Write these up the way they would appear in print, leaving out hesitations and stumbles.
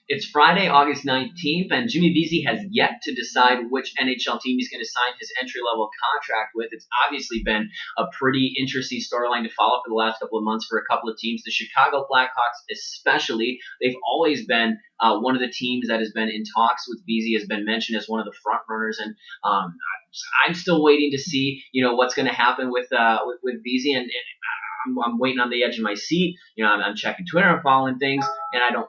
It's Friday, August 19th, and Jimmy Vesey has yet to decide which NHL team he's going to sign his entry-level contract with. It's obviously been a pretty interesting storyline to follow for the last couple of months for a couple of teams. The Chicago Blackhawks especially, they've always been one of the teams that has been in talks with Vesey, has been mentioned as one of the front runners, and I'm still waiting to see, what's going to happen with Vesey, and I'm waiting on the edge of my seat. I'm checking Twitter and following things, and I don't.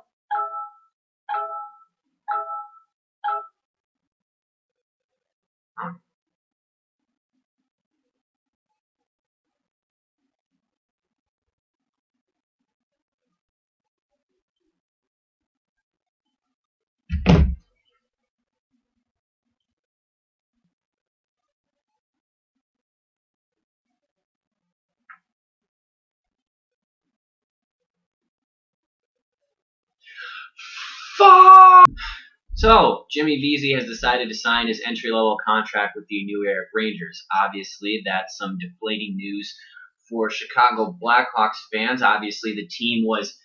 So, Jimmy Vesey has decided to sign his entry-level contract with the New York Rangers. Obviously, that's some deflating news for Chicago Blackhawks fans. Obviously, the team was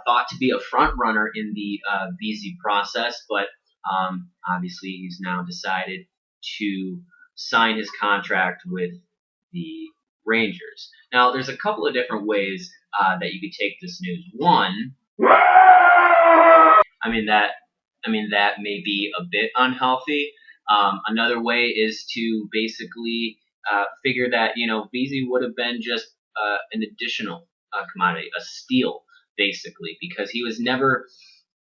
thought to be a front runner in the Vesey process, but obviously he's now decided to sign his contract with the Rangers. Now, there's a couple of different ways that you could take this news. One, that may be a bit unhealthy. Another way is to basically figure that Vesey would have been just an additional commodity, a steal, basically, because he was never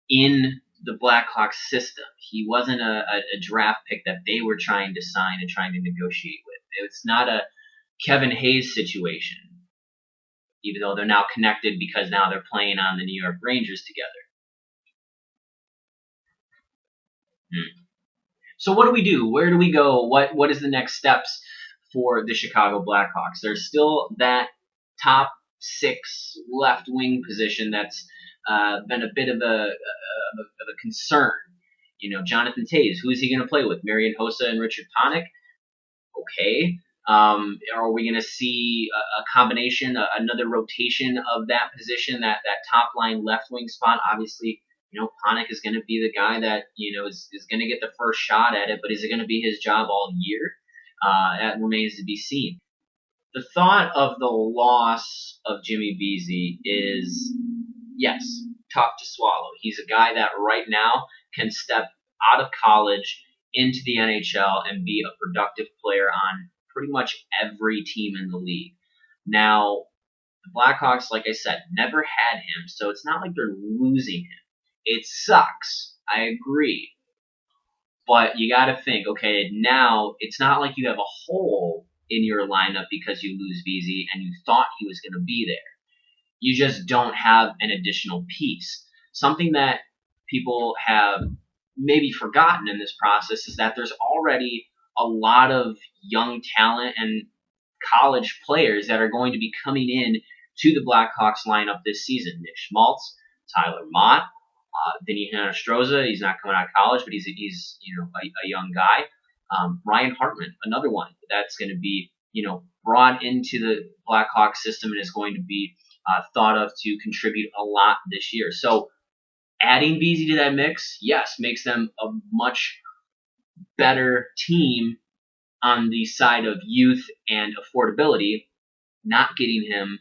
in the Blackhawks system. He wasn't a draft pick that they were trying to sign and trying to negotiate with. It's not a Kevin Hayes situation, even though they're now connected because now they're playing on the New York Rangers together. So what do we do? Where do we go? What is the next steps for the Chicago Blackhawks? There's still that top 6 left wing position that's been a bit of a concern. Jonathan Toews, who is he going to play with? Marian Hossa and Richard Panik? Okay. Are we going to see a combination, another rotation of that position, that top line left wing spot? Obviously, Panik is going to be the guy that, is going to get the first shot at it, but is it going to be his job all year? That remains to be seen. The thought of the loss of Jimmy Vesey is, yes, tough to swallow. He's a guy that right now can step out of college into the NHL and be a productive player on pretty much every team in the league. Now, the Blackhawks, like I said, never had him, so it's not like they're losing him. It sucks. I agree. But you got to think, okay, now it's not like you have a hole in your lineup because you lose Vesey and you thought he was going to be there. You just don't have an additional piece. Something that people have maybe forgotten in this process is that there's already a lot of young talent and college players that are going to be coming in to the Blackhawks lineup this season. Nick Schmaltz, Tyler Mott, Vinny Hinostroza, he's not coming out of college, but he's a young guy. Ryan Hartman, another one that's going to be brought into the Blackhawks system and is going to be thought of to contribute a lot this year. So adding Vesey to that mix, yes, makes them a much better team on the side of youth and affordability. Not getting him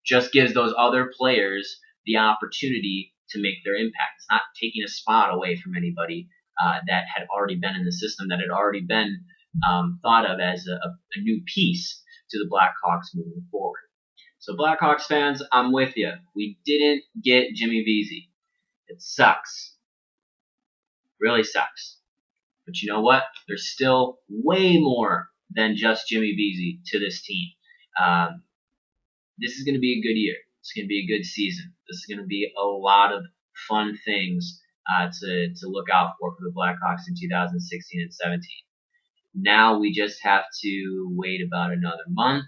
just gives those other players the opportunity to make their impact. It's not taking a spot away from anybody that had already been in the system, that had already been thought of as a new piece to the Blackhawks moving forward. So Blackhawks fans, I'm with you. We didn't get Jimmy Vesey. It sucks. Really sucks. But you know what? There's still way more than just Jimmy Vesey to this team. This is going to be a good year. It's going to be a good season. This is going to be a lot of fun things to look out for the Blackhawks in 2016 and 17. Now we just have to wait about another month,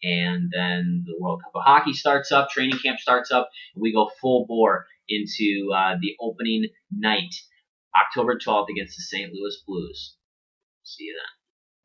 and then the World Cup of Hockey starts up, training camp starts up, and we go full bore into the opening night, October 12th against the St. Louis Blues. See you then.